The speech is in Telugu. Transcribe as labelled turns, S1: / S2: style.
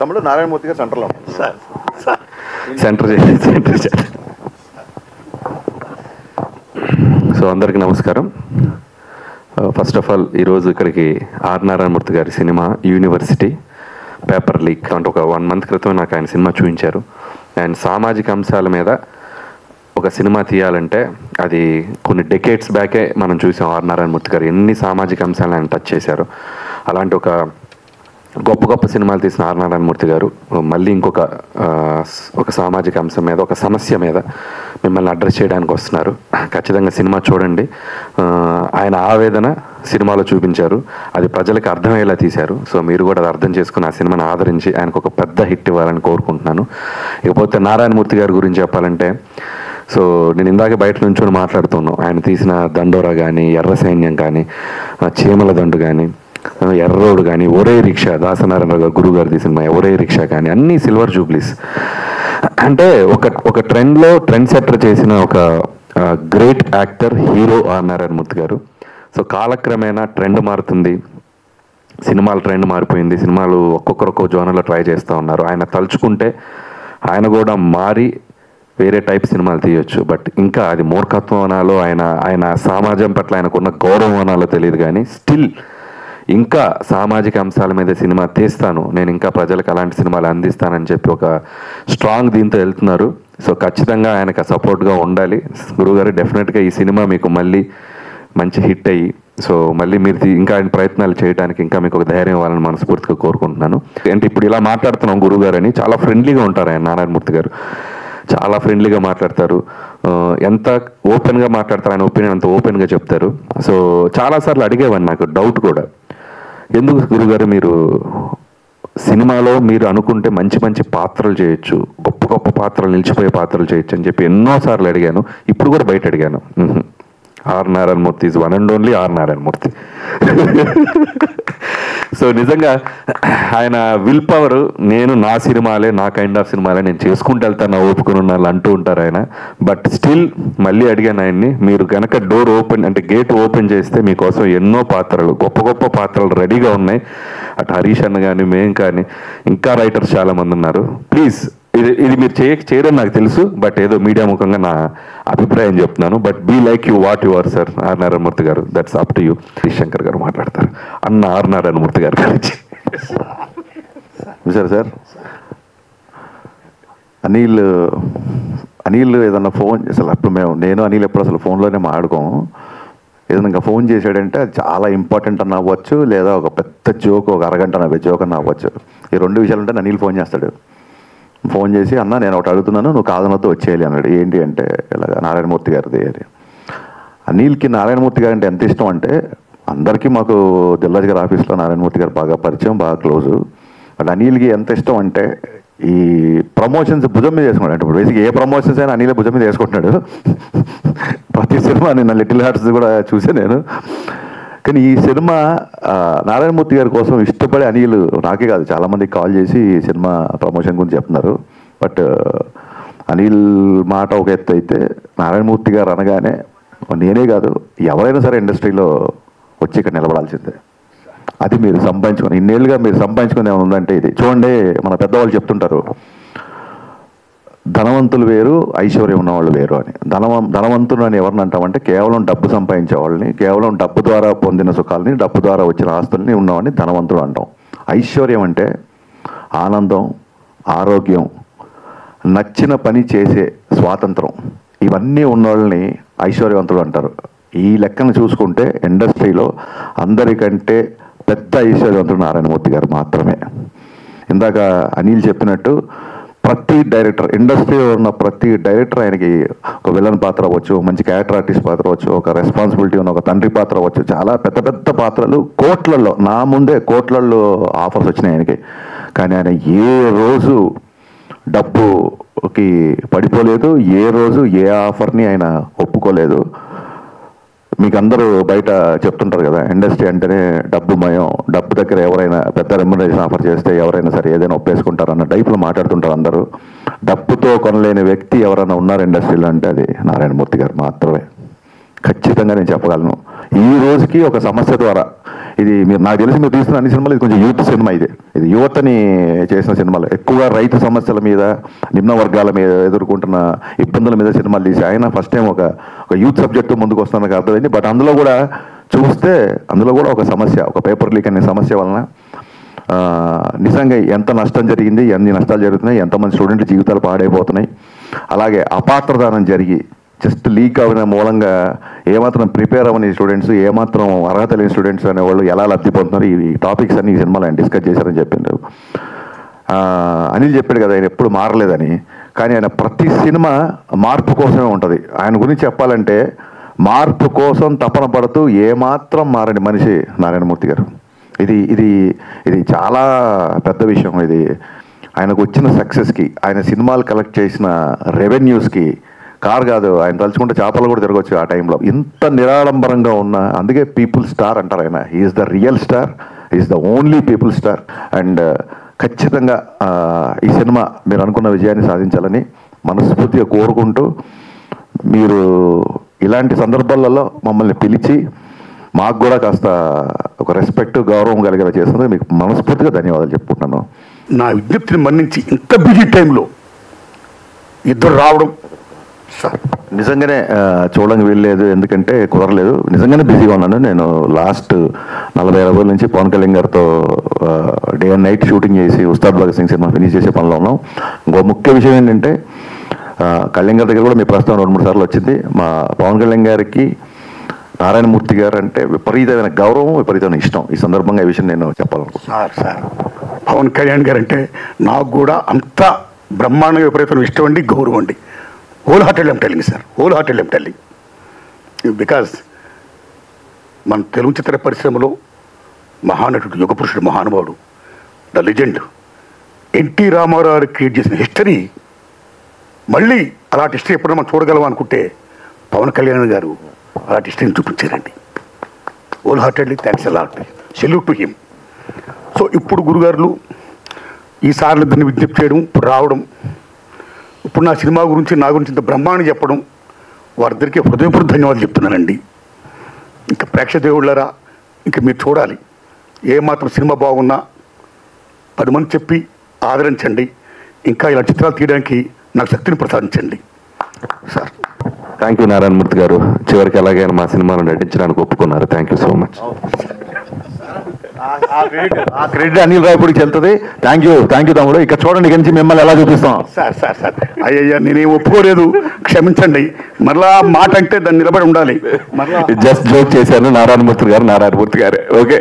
S1: తమ్ముడు నారాయణమూర్తి గారు సెంటర్లో
S2: సెంటర్ సో అందరికీ నమస్కారం. ఫస్ట్ ఆఫ్ ఆల్ ఈరోజు ఇక్కడికి ఆర్ నారాయణమూర్తి గారి సినిమా యూనివర్సిటీ పేపర్ లీక్ అంటే ఒక 1 month క్రితం నాకు ఆయన సినిమా చూపించారు. అండ్ సామాజిక అంశాల మీద ఒక సినిమా తీయాలంటే అది కొన్ని డెకేడ్స్ బ్యాకే మనం చూసాం. ఆర్ నారాయణమూర్తి గారు ఎన్ని సామాజిక అంశాలను ఆయన టచ్ చేశారు. అలాంటి ఒక గొప్ప సినిమాలు తీసిన ఆర్ నారాయణమూర్తి గారు మళ్ళీ ఒక సామాజిక అంశం మీద, ఒక సమస్య మీద మిమ్మల్ని అడ్రస్ చేయడానికి వస్తున్నారు. ఖచ్చితంగా సినిమా చూడండి. ఆయన ఆవేదన సినిమాలో చూపించారు, అది ప్రజలకు అర్థమయ్యేలా తీశారు. సో మీరు కూడా అది అర్థం చేసుకుని ఆ సినిమాని ఆదరించి ఆయనకు ఒక పెద్ద హిట్ ఇవ్వాలని కోరుకుంటున్నాను. ఇకపోతే నారాయణమూర్తి గారి గురించి చెప్పాలంటే, సో నేను ఇందాక బయట నుంచి మాట్లాడుతున్నాను. ఆయన తీసిన దండోరా కానీ, ఎర్ర సైన్యం కానీ, చీమల దండు కానీ, ఎర్రోడు కానీ, ఒరే రిక్షా, దాసనారాయణ గురువు గారు తీసిన ఒరే రిక్షా కానీ, అన్నీ సిల్వర్ జూబ్లీస్. అంటే ఒక ట్రెండ్లో ట్రెండ్ సెటర్ చేసిన ఒక great actor, hero R Narayanamurthy garu. So కాలక్రమేణా ట్రెండ్ మారుతుంది, సినిమాల ట్రెండ్ మారిపోయింది. సినిమాలు ఒక్కొక్క జోనర్లో ట్రై చేస్తూ ఉన్నారు. ఆయన తలుచుకుంటే ఆయన కూడా మారి వేరే టైప్ సినిమాలు తీయొచ్చు. బట్ ఇంకా అది మూర్ఖత్వం అనాలో, ఆయన సమాజం పట్ల ఆయనకున్న గౌరవం అనాలో తెలియదు. కానీ స్టిల్ ఇంకా సామాజిక అంశాల మీద సినిమా తీస్తాను, నేను ఇంకా ప్రజలకు అలాంటి సినిమాలు అందిస్తానని చెప్పి ఒక స్ట్రాంగ్ దీంతో వెళ్తున్నారు. సో ఖచ్చితంగా ఆయనకు సపోర్ట్గా ఉండాలి. గురువుగారు డెఫినెట్గా ఈ సినిమా మీకు మళ్ళీ మంచి హిట్ అయ్యి, సో మళ్ళీ మీరు ఇంకా ఆయన ప్రయత్నాలు చేయడానికి ఇంకా మీకు ఒక ధైర్యం ఇవ్వాలని మనస్ఫూర్తిగా కోరుకుంటున్నాను. అంటే ఇప్పుడు ఇలా మాట్లాడుతున్నాం గురువుగారు అని, చాలా ఫ్రెండ్లీగా ఉంటారు ఆయన. నారాయణమూర్తి గారు చాలా ఫ్రెండ్లీగా మాట్లాడతారు, ఎంత ఓపెన్గా మాట్లాడతారు, ఆయన ఒపీనియన్ అంత ఓపెన్గా చెప్తారు. సో చాలాసార్లు అడిగేవాడిని నాకు డౌట్ కూడా, ఎందుకు గురుగారు మీరు సినిమాలో మీరు అనుకుంటే మంచి పాత్రలు చేయొచ్చు, గొప్ప పాత్రలు, నిలిచిపోయే పాత్రలు చేయొచ్చు అని చెప్పి ఎన్నోసార్లు అడిగాను. ఇప్పుడు కూడా బయట అడిగాను. R Narayanamurthy is one and only R Narayanamurthy. So నిజంగా ఆయన విల్ పవర్, నేను నా సినిమాలే, నా కైండ్ ఆఫ్ సినిమాలే నేను చేసుకుంటూ వెళ్తాను, నా ఓపుకుని ఉన్నాను అంటూ ఉంటారు ఆయన. బట్ స్టిల్ మళ్ళీ అడిగాను ఆయన్ని, మీరు కనుక డోర్ ఓపెన్ అంటే గేట్ ఓపెన్ చేస్తే మీకోసం ఎన్నో పాత్రలు, గొప్ప పాత్రలు రెడీగా ఉన్నాయి. అటు హరీష్ అన్న కానీ, మేము కానీ, ఇంకా రైటర్స్ చాలామంది ఉన్నారు. ప్లీజ్ ఇది మీరు చేయరని నాకు తెలుసు, బట్ ఏదో మీడియా ముఖంగా నా అభిప్రాయం చెప్తున్నాను. But be like you what you are sir are Narayanamurthy garu, that's up to you. Shankar garu మాట్లాడతారు అన్న ఆర్ నారాయణమూర్తి గారి గురించి.
S1: సార్ అనిల్ ఏదన్నా ఫోన్ అసలు అప్పుడు నేను అనిల్ ఎప్పుడు అసలు ఫోన్లోనే మాట్లాడుకోము. ఏదైనా ఇంకా ఫోన్ చేశాడంటే అది చాలా ఇంపార్టెంట్ అని అవ్వచ్చు, లేదా ఒక పెద్ద జోక్, ఒక అరగంట నవ్వే జోక్ అని అవ్వచ్చు. ఈ 2 విషయాలు ఉంటే అనిల్ ఫోన్ చేస్తాడు. ఫోన్ చేసి, అన్న నేను ఒకటి అడుగుతున్నాను, నువ్వు కాదనొద్దు వచ్చేయాలి అన్నాడు. ఏంటి అంటే, ఇలాగ నారాయణమూర్తి గారిది అని. అనిల్కి నారాయణమూర్తి గారు అంటే ఎంత ఇష్టం అంటే, అందరికీ మాకు దిల్రాజు గారి ఆఫీస్లో నారాయణమూర్తి గారు బాగా పరిచయం, బాగా క్లోజు. బట్ అనిల్కి ఎంత ఇష్టం అంటే, ఈ ప్రమోషన్స్ భుజం మీద చేసుకున్నాడు. అంటే ఇప్పుడు బేసిక్ ఏ ప్రమోషన్స్ అయినా అనిలే భుజం మీద వేసుకుంటున్నాడు. ప్రతి సినిమా నిన్న లిటిల్ హార్ట్స్ కూడా చూసే నేను. కానీ ఈ సినిమా నారాయణమూర్తి గారి కోసం ఇష్టపడే అనిల్, నాకే కాదు చాలామందికి కాల్ చేసి సినిమా ప్రమోషన్ గురించి చెప్తున్నారు. బట్ అనిల్ మాట ఒక ఎత్తు అయితే, నారాయణమూర్తి గారు అనగానే నేనే కాదు ఎవరైనా సరే ఇండస్ట్రీలో వచ్చి ఇక్కడ నిలబడాల్సిందే. అది మీరు సంపాదించుకొని, ఇన్నేళ్ళుగా మీరు సంపాదించుకుని ఏమైనా ఉందంటే ఇది చూడండి. మన పెద్దవాళ్ళు చెప్తుంటారు, ధనవంతులు వేరు, ఐశ్వర్యం ఉన్నవాళ్ళు వేరు అని. ధనవంతులు అని ఎవరిని అంటామంటే, కేవలం డబ్బు సంపాదించే వాళ్ళని, కేవలం డబ్బు ద్వారా పొందిన సుఖాలని, డబ్బు ద్వారా వచ్చిన ఆస్తుల్ని ఉన్నవాడిని ధనవంతుడు అంటాం. ఐశ్వర్యం అంటే ఆనందం, ఆరోగ్యం, నచ్చిన పని చేసే స్వాతంత్రం, ఇవన్నీ ఉన్నవాళ్ళని ఐశ్వర్యవంతులు అంటారు. ఈ లెక్కను చూసుకుంటే ఇండస్ట్రీలో అందరికంటే పెద్ద ఐశ్వర్యవంతుడు నారాయణమూర్తి గారు మాత్రమే. ఇందాక అనిల్ చెప్పినట్టు ప్రతి డైరెక్టర్, ఇండస్ట్రీలో ఉన్న ప్రతి డైరెక్టర్ ఆయనకి ఒక విలన్ పాత్ర అవ్వచ్చు, మంచి క్యారెక్టర్ ఆర్టిస్ట్ పాత్ర అవ్వచ్చు, ఒక రెస్పాన్సిబిలిటీ ఉన్న ఒక తండ్రి పాత్ర అవ్వచ్చు, చాలా పెద్ద పాత్రలు కోట్లలో, నా ముందే కోట్లలో ఆఫర్స్ వచ్చినాయి ఆయనకి. కానీ ఆయన ఏ రోజు డబ్బుకి పడిపోలేదు, ఏ రోజు ఏ ఆఫర్ని ఆయన ఒప్పుకోలేదు. మీకు అందరూ బయట చెప్తుంటారు కదా, ఇండస్ట్రీ అంటేనే డబ్బుమయం, డబ్బు దగ్గర ఎవరైనా పెద్ద రెమ్యునరేషన్ ఆఫర్ చేస్తే ఎవరైనా సరే ఏదైనా ఒప్పేసుకుంటారు అన్న టైప్లో మాట్లాడుతుంటారు అందరూ. డబ్బుతో కొనలేని వ్యక్తి ఎవరైనా ఉన్నారు ఇండస్ట్రీలో అంటే అది నారాయణమూర్తి గారు మాత్రమే. ఖచ్చితంగా నేను చెప్పగలను. ఈ రోజుకి ఒక సమస్య ద్వారా ఇది మీరు నాకు తెలిసి మీరు తీస్తున్న అన్ని సినిమాలు ఇది కొంచెం యూత్ సినిమా. ఇది యువతని చేసిన సినిమాలు, ఎక్కువగా రైతు సమస్యల మీద, నిమ్న వర్గాల మీద ఎదుర్కొంటున్న ఇబ్బందుల మీద సినిమాలు తీసి ఆయన ఫస్ట్ టైం ఒక యూత్ సబ్జెక్టు ముందుకు వస్తున్న నాకు అర్థమైంది. బట్ అందులో కూడా చూస్తే అందులో కూడా ఒక సమస్య, ఒక పేపర్ లీక్ అనే సమస్య వలన నిజంగా ఎంత నష్టం జరిగింది, ఎన్ని నష్టాలు జరుగుతున్నాయి, ఎంతమంది స్టూడెంట్ల జీవితాలు పాడైపోతున్నాయి. అలాగే అపాత్రదానం జరిగి జస్ట్ లీక్ అవ్వడం మూలంగా ఏమాత్రం ప్రిపేర్ అవ్వని స్టూడెంట్స్, ఏమాత్రం అర్హత లేని స్టూడెంట్స్ అనేవాళ్ళు ఎలా లబ్ధి పొందుతున్నారు, ఈ టాపిక్స్ అన్ని ఈ సినిమాలో ఆయన డిస్కస్ చేశారని చెప్పిండ్రు. అనిల్ చెప్పాడు కదా ఆయన ఎప్పుడు మారలేదని, కానీ ఆయన ప్రతి సినిమా మార్పు కోసమే ఉంటుంది. ఆయన గురించి చెప్పాలంటే మార్పు కోసం తపన పడుతూ ఏమాత్రం మారని మనిషి నారాయణమూర్తి గారు. ఇది ఇది ఇది చాలా పెద్ద విషయం. ఇది ఆయనకు వచ్చిన సక్సెస్కి, ఆయన సినిమాలు కలెక్ట్ చేసిన రెవెన్యూస్కి కారు కాదు, ఆయన తలుచుకుంటే చేపలు కూడా తిరగవచ్చు ఆ టైంలో. ఇంత నిరాడంబరంగా ఉన్న, అందుకే పీపుల్ స్టార్ అంటారు ఆయన. Is the real star, is the only people star. And ఖచ్చితంగా ఈ సినిమా మీరు అనుకున్న విజయాన్ని సాధించాలని మనస్ఫూర్తిగా కోరుకుంటూ, మీరు ఇలాంటి సందర్భాలలో మమ్మల్ని పిలిచి మాకు కూడా కాస్త ఒక రెస్పెక్ట్, గౌరవం కలిగేలా చేస్తున్నందుకు మీకు మనస్ఫూర్తిగా ధన్యవాదాలు చెప్పుకుంటున్నాను.
S3: నా విజ్ఞప్తిని మన్నించి ఇంత బిజీ టైంలో ఇద్దరు రావడం సార్
S1: నిజంగానే చూడడానికి వీల్లేదు, ఎందుకంటే కుదరలేదు. నిజంగానే బిజీగా ఉన్నాను. నేను లాస్ట్ 40 రోజుల నుంచి పవన్ కళ్యాణ్ గారితో డే అండ్ నైట్ షూటింగ్ చేసి ఉస్తాద్ భగత్ సింగ్ సినిమా ఫినిష్ చేసే పనిలో ఉన్నాం. ఇంకో ముఖ్య విషయం ఏంటంటే కళ్యాణ్ గారి దగ్గర కూడా మీ ప్రస్తుతం 2-3 సార్లు వచ్చింది. మా పవన్ కళ్యాణ్ గారికి నారాయణమూర్తి గారు అంటే విపరీతమైన గౌరవం, విపరీతమైన ఇష్టం. ఈ సందర్భంగా ఈ విషయం నేను చెప్పాలనుకుంటున్నాను.
S3: సార్ పవన్ కళ్యాణ్ గారు అంటే నాకు కూడా అంత బ్రహ్మాండంగా విపరీతమైన ఇష్టం అండి, గౌరవం అండి. Whole hearted I'm telling sir, whole hearted I'm telling. Because మన తెలుగు చిత్ర పరిశ్రమలో మహానటుడు, యుగ పురుషుడు, మహానుభావుడు, the legend NT Ramarao create చేసిన హిస్టరీ, మళ్ళీ అలాంటి హిస్టరీ ఎప్పుడైనా మనం చూడగలం అనుకుంటే పవన్ కళ్యాణ్ గారు అలాంటి హిస్టరీని చూపించారండి. Whole heartedly thanks a lot, salute to him. So ఇప్పుడు గురుగారులు ఈసారి ఇద్దరిని విజ్ఞప్తి చేయడం, ఇప్పుడు రావడం, ఇప్పుడు నా సినిమా గురించి, నా గురించి ఇంత బ్రహ్మాండం చెప్పడం, వారిద్దరికీ హృదయపూర్వక ధన్యవాదాలు చెప్తున్నానండి. ఇంకా ప్రేక్షక దేవుళ్ళారా, ఇంకా మీరు చూడాలి. ఏమాత్రం సినిమా బాగున్నా 10 మంది చెప్పి ఆదరించండి. ఇంకా ఇలా చిత్రాలు తీయడానికి నాకు శక్తిని ప్రసాదించండి సార్.
S2: థ్యాంక్ యూ నారాయణమూర్తి గారు, చివరికి ఎలాగైనా మా సినిమాలో నటించడానికి ఒప్పుకున్నారు. Thank you so much.
S1: ఆ క్రెడిట్ అనిల్ రాయపూడికి వెళ్తుంది. థ్యాంక్ యూ తమ్ముడు. ఇక్కడ చూడండి, ఇక్కడి నుంచి మిమ్మల్ని ఎలా చూపిస్తాం.
S3: సార్ అయ్యయ్యా నేనేం ఒప్పుకోలేదు, క్షమించండి. మరలా మాట అంటే దాన్ని నిలబడి ఉండాలి.
S2: జస్ట్ జోక్ చేశాను. నారాయణమూర్తి గారు ఓకే.